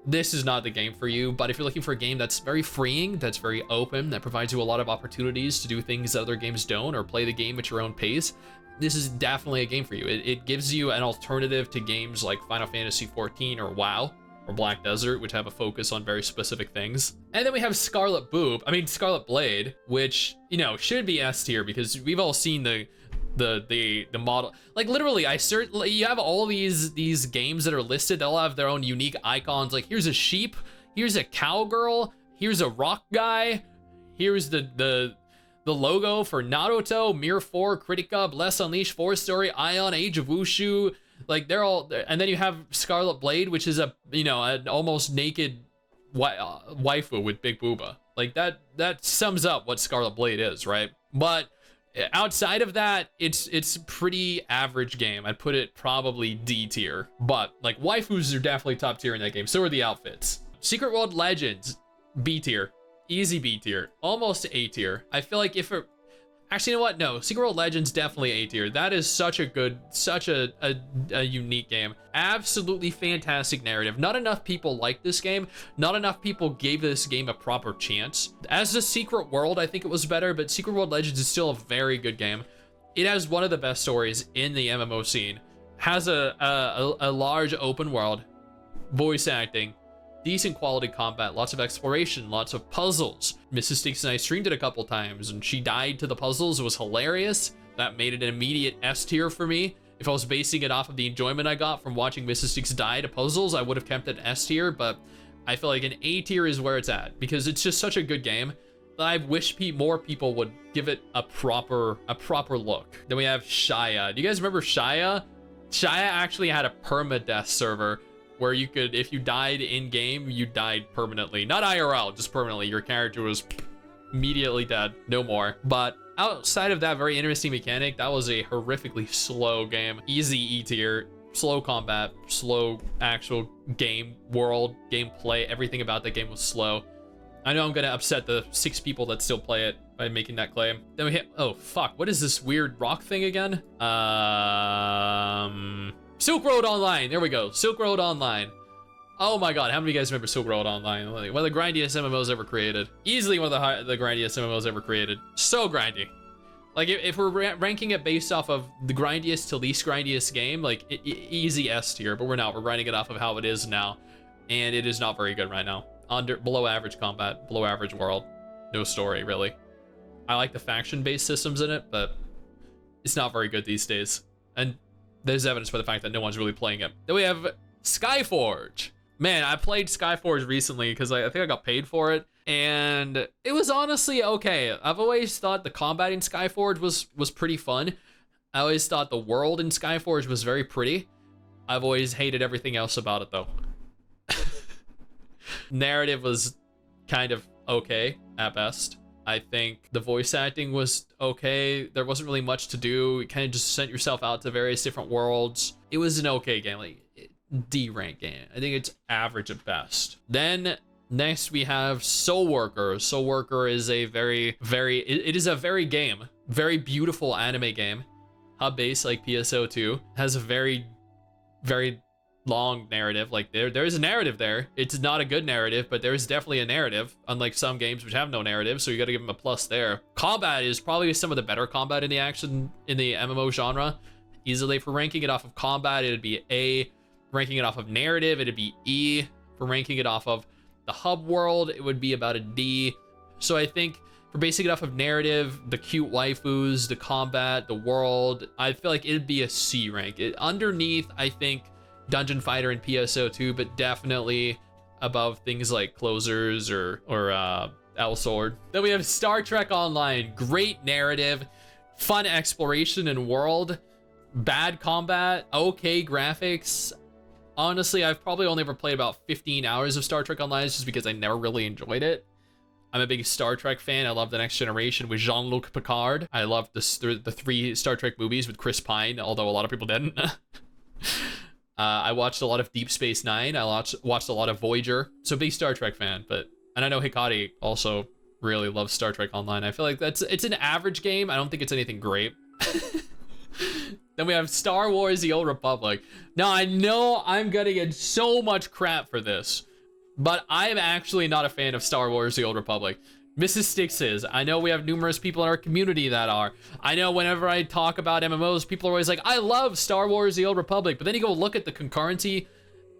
this is not the game for you. But if you're looking for a game that's very freeing, that's very open, that provides you a lot of opportunities to do things that other games don't, or play the game at your own pace, this is definitely a game for you. It gives you an alternative to games like Final Fantasy XIV or WoW or Black Desert, which have a focus on very specific things. And then we have Scarlet Blade, which, should be S tier, because we've all seen the model. Like literally, you have all these games that are listed, they'll have their own unique icons. Like here's a sheep, here's a cowgirl, here's a rock guy, here's the logo for Naruto, Mir 4, Critica, Bless Unleashed, 4 Story, Ion, Age of Wushu. Like they're all, and then you have Scarlet Blade, which is an almost naked waifu with big booba. Like that sums up what Scarlet Blade is, right? But outside of that, it's pretty average game. I'd put it probably D tier. But like waifus are definitely top tier in that game. So are the outfits. Secret World Legends, B tier. Easy B tier, almost A tier. I feel like actually, you know what? No, Secret World Legends definitely A tier. That is such a unique game. Absolutely fantastic narrative. Not enough people like this game. Not enough people gave this game a proper chance. As the Secret World, I think it was better, but Secret World Legends is still a very good game. It has one of the best stories in the MMO scene. Has a large open world, voice acting, decent quality combat, lots of exploration, lots of puzzles. Mrs. Sticks and I streamed it a couple times, and she died to the puzzles. It was hilarious. That made it an immediate S tier for me. If I was basing it off of the enjoyment I got from watching Mrs. Sticks die to puzzles, I would have kept it S tier, but I feel like an A tier is where it's at, because it's just such a good game that I wish more people would give it a proper look. Then we have Shaya. Do you guys remember Shaya? Shaya actually had a permadeath server, where you could, if you died in game, you died permanently. Not IRL, just permanently. Your character was immediately dead, no more. But outside of that very interesting mechanic, that was a horrifically slow game. Easy E tier, slow combat, slow actual game world, gameplay, everything about that game was slow. I know I'm gonna upset the 6 people that still play it by making that claim. Then we hit, oh fuck, what is this weird rock thing again? Silk Road Online, there we go, Silk Road Online. Oh my god, how many of you guys remember Silk Road Online? One of the grindiest MMOs ever created. Easily one of the grindiest MMOs ever created. So grindy. Like, if we're ranking it based off of the grindiest to least grindiest game, like, easy S tier, but we're not. We're ranking it off of how it is now, and it is not very good right now. Below average combat, below average world. No story, really. I like the faction-based systems in it, but it's not very good these days. And there's evidence for the fact that no one's really playing it. Then we have Skyforge. Man, I played Skyforge recently because I think I got paid for it, and it was honestly okay. I've always thought the combat in Skyforge was pretty fun. I always thought the world in Skyforge was very pretty. I've always hated everything else about it, though. Narrative was kind of okay at best. I think the voice acting was okay. There wasn't really much to do. You kind of just sent yourself out to various different worlds. It was an okay game, like D rank game. I think it's average at best. Then next we have Soul Worker. Soul Worker is a very beautiful anime game. Hub based like PSO2. Has a very long narrative. Like there's a narrative there. It's not a good narrative, but there's definitely a narrative, unlike some games which have no narrative, so you gotta give them a plus there. Combat is probably some of the better combat in the MMO genre. Easily, for ranking it off of combat, it'd be A. Ranking it off of narrative, it'd be E. For ranking it off of the hub world, it would be about a D. So I think for basing it off of narrative, the cute waifus, the combat, the world, I feel like it'd be a C rank. Underneath, I think Dungeon Fighter and PSO2, but definitely above things like Closers or L Sword. Then we have Star Trek Online. Great narrative, fun exploration and world, bad combat, okay graphics. Honestly, I've probably only ever played about 15 hours of Star Trek Online just because I never really enjoyed it. I'm a big Star Trek fan. I love The Next Generation with Jean-Luc Picard. I love the 3 Star Trek movies with Chris Pine, although a lot of people didn't. I watched a lot of Deep Space Nine. I watched a lot of Voyager. So big Star Trek fan, and I know Hikari also really loves Star Trek Online. I feel like it's an average game. I don't think it's anything great. Then we have Star Wars: The Old Republic. Now I know I'm gonna get so much crap for this, but I am actually not a fan of Star Wars: The Old Republic. Mrs. Styx is. I know we have numerous people in our community that are. I know whenever I talk about MMOs, people are always like, I love Star Wars: The Old Republic. But then you go look at the concurrency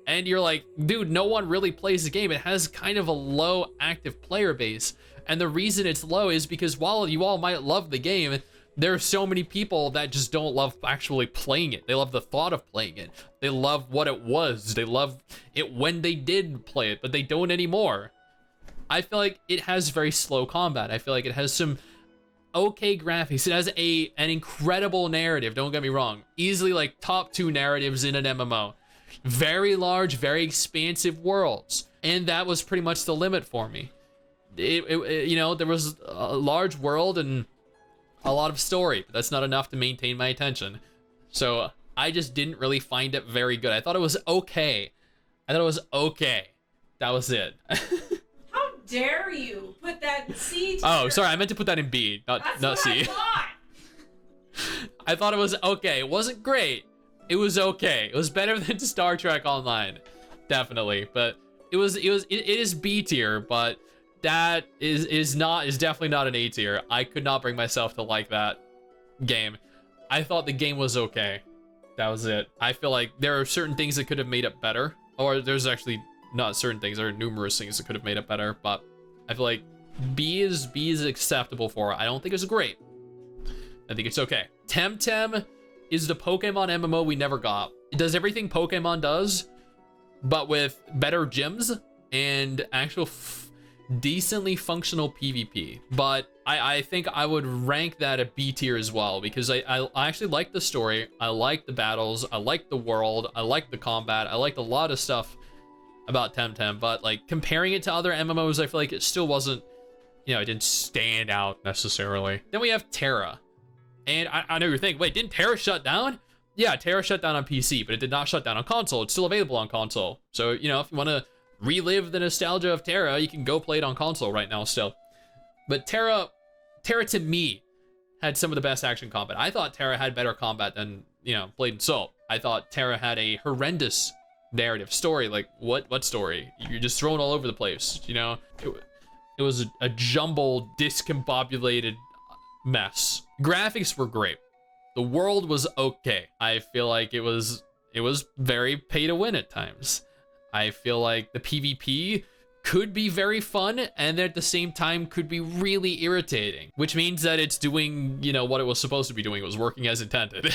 and you're like, dude, no one really plays the game. It has kind of a low active player base. And the reason it's low is because while you all might love the game, there are so many people that just don't love actually playing it. They love the thought of playing it. They love what it was. They love it when they did play it, but they don't anymore. I feel like it has very slow combat. I feel like it has some okay graphics. It has an incredible narrative, don't get me wrong. Easily like top 2 narratives in an MMO. Very large, very expansive worlds. And that was pretty much the limit for me. You know, there was a large world and a lot of story, but that's not enough to maintain my attention. So I just didn't really find it very good. I thought it was okay. That was it. How dare you put that in C tier? Oh, sorry, I meant to put that in B, not C. I thought it was okay. It wasn't great. It was okay. It was better than Star Trek Online, definitely. But it is B tier, but that is definitely not an A tier. I could not bring myself to like that game. I thought the game was okay. That was it. I feel like there are certain things that could have made it better, or there's actually not certain things. There are numerous things that could have made it better, but I feel like B is acceptable for it. I don't think it's great. I think it's okay. Temtem is the Pokemon MMO we never got. It does everything Pokemon does, but with better gyms and actual decently functional PvP. But I think I would rank that at B tier as well, because I actually like the story. I like the battles. I like the world. I like the combat. I liked a lot of stuff about Temtem, but like comparing it to other MMOs, I feel like it still wasn't, you know, it didn't stand out necessarily. Then we have Terra. And I know you're thinking, wait, didn't Terra shut down? Yeah, Terra shut down on PC, but it did not shut down on console. It's still available on console. So, you know, if you want to relive the nostalgia of Terra, you can go play it on console right now still. But Terra to me had some of the best action combat. I thought Terra had better combat than, you know, Blade and Soul. I thought Terra had a horrendous narrative story. Like, what story? You're just thrown all over the place, you know? It was a jumbled, discombobulated mess. Graphics were great. The world was okay. I feel like it was very pay to win at times. I feel like the PvP could be very fun and at the same time could be really irritating, which means that it's doing, you know, what it was supposed to be doing. It was working as intended.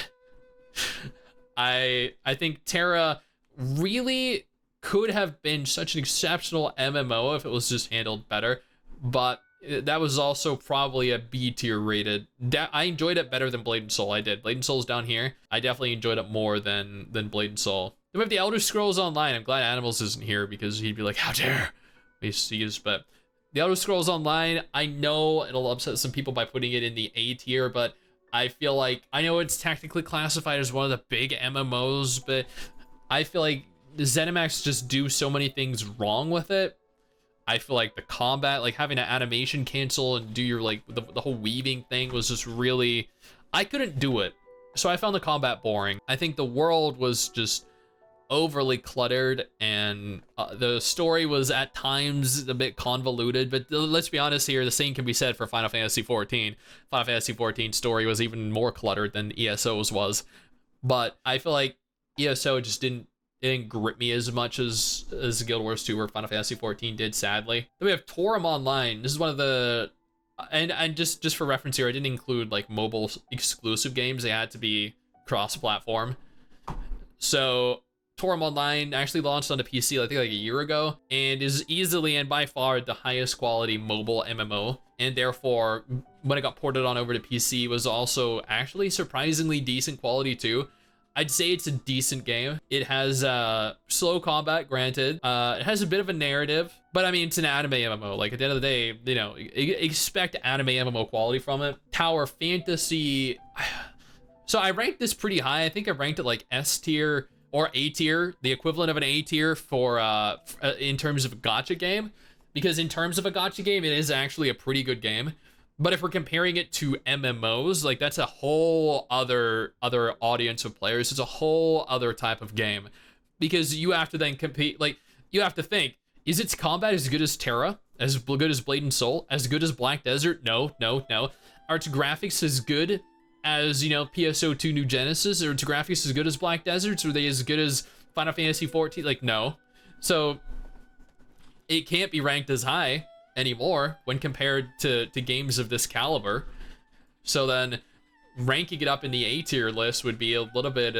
I think Terra really could have been such an exceptional MMO if it was just handled better, but that was also probably a B tier rated. I enjoyed it better than Blade and Soul. I did. Blade and Soul's down here. I definitely enjoyed it more than Blade and Soul. Then we have the Elder Scrolls Online. I'm glad Animals isn't here because he'd be like, how dare we used to use. But the Elder Scrolls Online, I know it'll upset some people by putting it in the A tier, but I feel like, I know it's technically classified as one of the big MMOs, but I feel like the ZeniMax just do so many things wrong with it. I feel like the combat, like having an animation cancel and do your like the whole weaving thing was just really, I couldn't do it. So I found the combat boring. I think the world was just overly cluttered, and the story was at times a bit convoluted, but let's be honest here, the same can be said for Final Fantasy XIV. Final Fantasy XIV story was even more cluttered than ESO's was, but I feel like ESO just didn't grip me as much as Guild Wars 2 or Final Fantasy XIV did, sadly. Then we have Torim Online. This is one of the, and just for reference here, I didn't include like mobile exclusive games. They had to be cross-platform. So Torim Online actually launched on the PC, I think like a year ago, and is easily and by far the highest quality mobile MMO. And therefore, when it got ported on over to PC, was also actually surprisingly decent quality too. I'd say it's a decent game. It has slow combat, granted. It has a bit of a narrative, but I mean, it's an anime MMO. Like at the end of the day, you know, expect anime MMO quality from it. Tower Fantasy. So I ranked this pretty high. I think I ranked it like S tier or A tier, the equivalent of an A tier for in terms of a gacha game, because in terms of a gacha game, it is actually a pretty good game. But if we're comparing it to MMOs, like that's a whole other audience of players. It's a whole other type of game, because you have to then compete. Like you have to think, is its combat as good as Terra, as good as Blade and Soul, as good as Black Desert? No. Are its graphics as good as, you know, PSO2 New Genesis? Or its graphics as good as Black Desert's? Are they as good as Final Fantasy XIV? Like no. So it can't be ranked as high anymore when compared to games of this caliber. So then ranking it up in the A tier list would be a little bit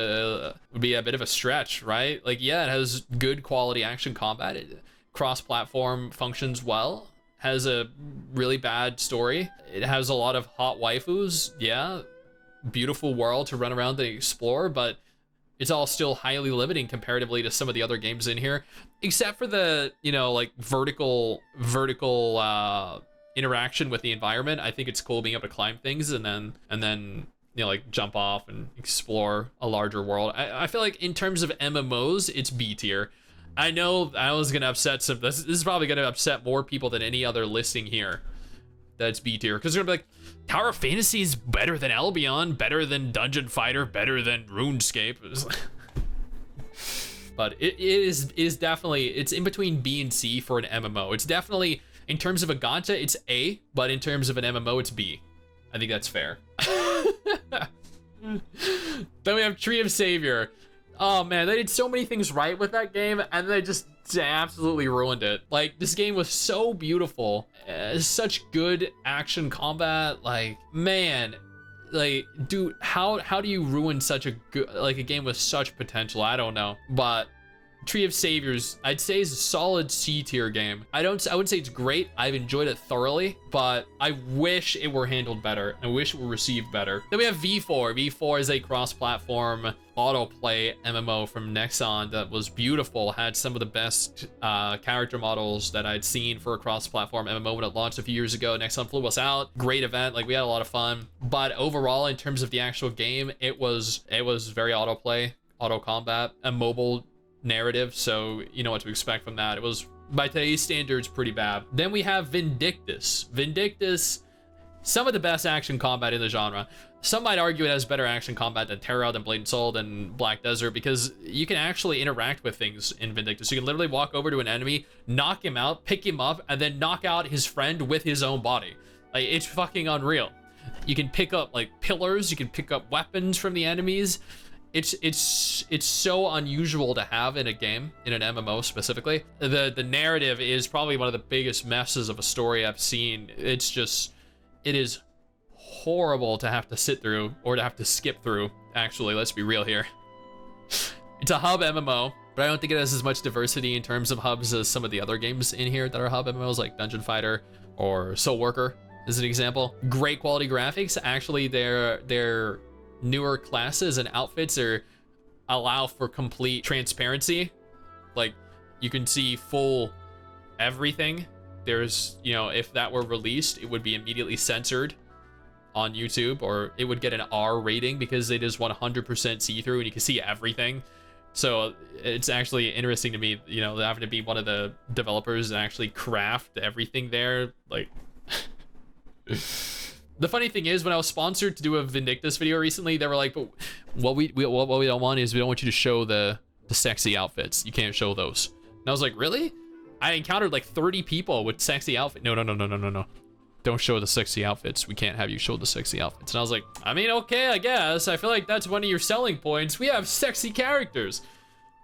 would be a bit of a stretch, right? Like yeah, it has good quality action combat, it cross-platform functions well, has a really bad story, it has a lot of hot waifus, yeah, beautiful world to run around and explore, but it's all still highly limiting comparatively to some of the other games in here, except for the, you know, like vertical interaction with the environment. I think it's cool being able to climb things and then you know, like jump off and explore a larger world. I feel like in terms of MMOs, it's B tier. I know I was gonna upset some. This is probably gonna upset more people than any other listing here. That's B tier, because they're gonna be like, Tower of Fantasy is better than Albion, better than Dungeon Fighter, better than RuneScape. But it is definitely, it's in between B and C for an MMO. It's definitely, in terms of a gacha, it's A, but in terms of an MMO, it's B. I think that's fair. Then we have Tree of Savior. Oh man, they did so many things right with that game, and they just absolutely ruined it. Like, this game was so beautiful, such good action combat. Like, man, like, dude, how do you ruin such a good, like, a game with such potential? I don't know. But Tree of Saviors, I'd say, is a solid C tier game. I wouldn't say it's great. I've enjoyed it thoroughly, but I wish it were handled better. I wish it were received better. Then we have V4. V4 is a cross-platform autoplay MMO from Nexon that was beautiful, had some of the best character models that I'd seen for a cross-platform MMO when it launched a few years ago. Nexon flew us out. Great event. Like, we had a lot of fun. But overall, in terms of the actual game, it was very autoplay, auto combat, a mobile narrative, so you know what to expect from that. It was, by today's standards, pretty bad. Then we have Vindictus. Vindictus, some of the best action combat in the genre. Some might argue it has better action combat than Terra, than Blade and Soul, than Black Desert, because you can actually interact with things in Vindictus. You can literally walk over to an enemy, knock him out, pick him up, and then knock out his friend with his own body. Like, it's fucking unreal. You can pick up like pillars, you can pick up weapons from the enemies. It's so unusual to have in a game, in an MMO specifically. The narrative is probably one of the biggest messes of a story I've seen. It's just, it is horrible to have to sit through, or to have to skip through, actually. Let's be real here. It's a hub MMO, but I don't think it has as much diversity in terms of hubs as some of the other games in here that are hub MMOs, like Dungeon Fighter or Soul Worker is an example. Great quality graphics. Actually, their newer classes and outfits allow for complete transparency. Like, you can see full everything. There's, you know, if that were released, it would be immediately censored on YouTube, or it would get an R rating because it is 100% see-through and you can see everything. So it's actually interesting to me, you know, having to be one of the developers and actually craft everything there. Like, the funny thing is, when I was sponsored to do a Vindictus video recently, they were like, but what we don't want is we don't want you to show the sexy outfits. You can't show those. And I was like, really? I encountered like 30 people with sexy outfits. No. Don't show the sexy outfits. We can't have you show the sexy outfits. And I was like, I mean, okay, I guess. I feel like that's one of your selling points. We have sexy characters.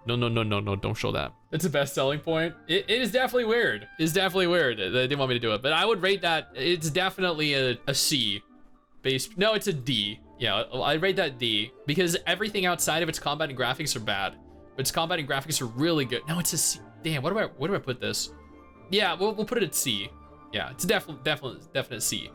No, don't show that. It's the best selling point. It is definitely weird. It's definitely weird. They didn't want me to do it, but I would rate that, it's definitely a C. No, it's a D. Yeah, I'd rate that D, because everything outside of its combat and graphics are bad. But its combat and graphics are really good. No, it's a C. Damn, where do I put this? Yeah, we'll put it at C. Yeah, it's definite C.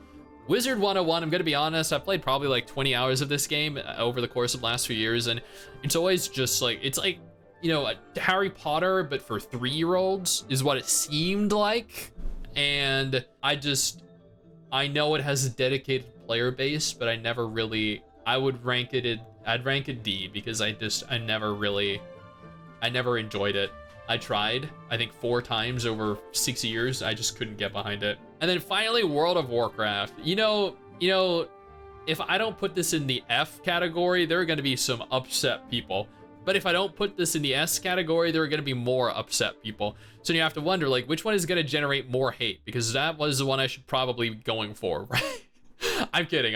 Wizard 101, I'm gonna be honest, I've played probably like 20 hours of this game over the course of the last few years, and it's always just like, it's like, you know, Harry Potter, but for 3-year-olds is what it seemed like. And I know it has a dedicated player base, but I never really, I'd rank it D, because I never enjoyed it. I tried, I think 4 times over 6 years. I just couldn't get behind it. And then finally, World of Warcraft. You know, if I don't put this in the F category, there are going to be some upset people. But if I don't put this in the S category, there are going to be more upset people. So you have to wonder, like, which one is going to generate more hate? Because that was the one I should probably be going for, right? I'm kidding.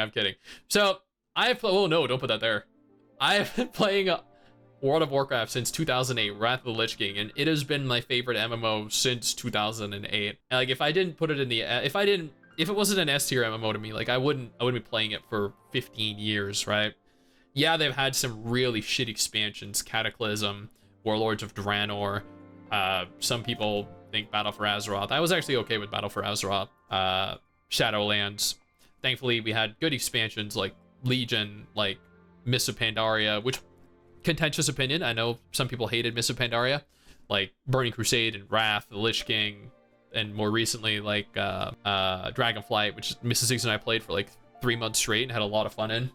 So oh no, don't put that there. I have been playing World of Warcraft since 2008, Wrath of the Lich King, and it has been my favorite MMO since 2008. And like, if I didn't put it in the, if it wasn't an S tier MMO to me, like I wouldn't be playing it for 15 years, right? Yeah, they've had some really shit expansions, Cataclysm, Warlords of Draenor. Some people think Battle for Azeroth. I was actually okay with Battle for Azeroth. Shadowlands. Thankfully, we had good expansions like Legion, like Mists of Pandaria, which, contentious opinion, I know some people hated Mists of Pandaria, like Burning Crusade and Wrath, the Lich King, and more recently like Dragonflight, which Mrs. Six and I played for like 3 months straight and had a lot of fun in.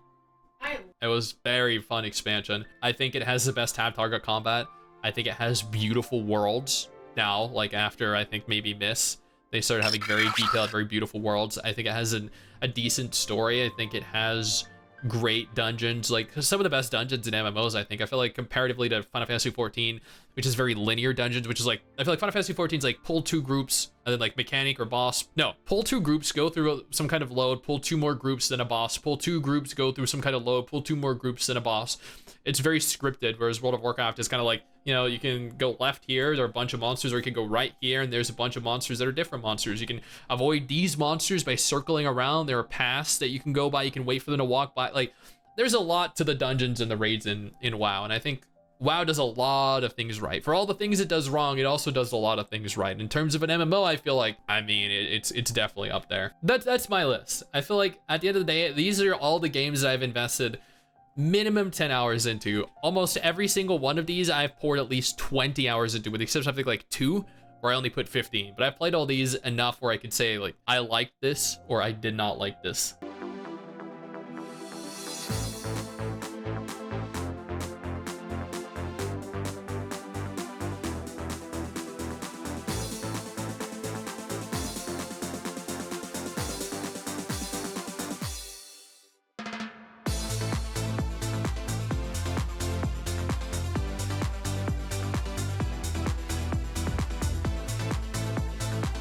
It was very fun expansion. I think it has the best tab target combat. I think it has beautiful worlds now, like after I think maybe Miss, they started having very detailed, very beautiful worlds. I think it has a decent story. I think it has great dungeons, like some of the best dungeons in MMOs. I feel like comparatively to Final Fantasy 14, which is very linear dungeons, which is like, I feel like Final Fantasy 14 is like pull 2 groups and then like mechanic or boss. No, pull 2 groups, go through some kind of load, pull 2 more groups, then a boss, pull 2 groups, go through some kind of load, pull 2 more groups, then a boss. It's very scripted, whereas World of Warcraft is kind of like, you know, you can go left here, there are a bunch of monsters, or you can go right here and there's a bunch of monsters that are different monsters. You can avoid these monsters by circling around. There are paths that you can go by, you can wait for them to walk by. Like, there's a lot to the dungeons and the raids in WoW, and I think WoW does a lot of things right. For all the things it does wrong, it also does a lot of things right. In terms of an MMO, I feel like, I mean, it's definitely up there. That's my list. I feel like at the end of the day, these are all the games that I've invested minimum 10 hours into. Almost every single one of these I've poured at least 20 hours into, with the exception of I think like 2 where I only put 15. But I've played all these enough where I could say like, I liked this or I did not like this.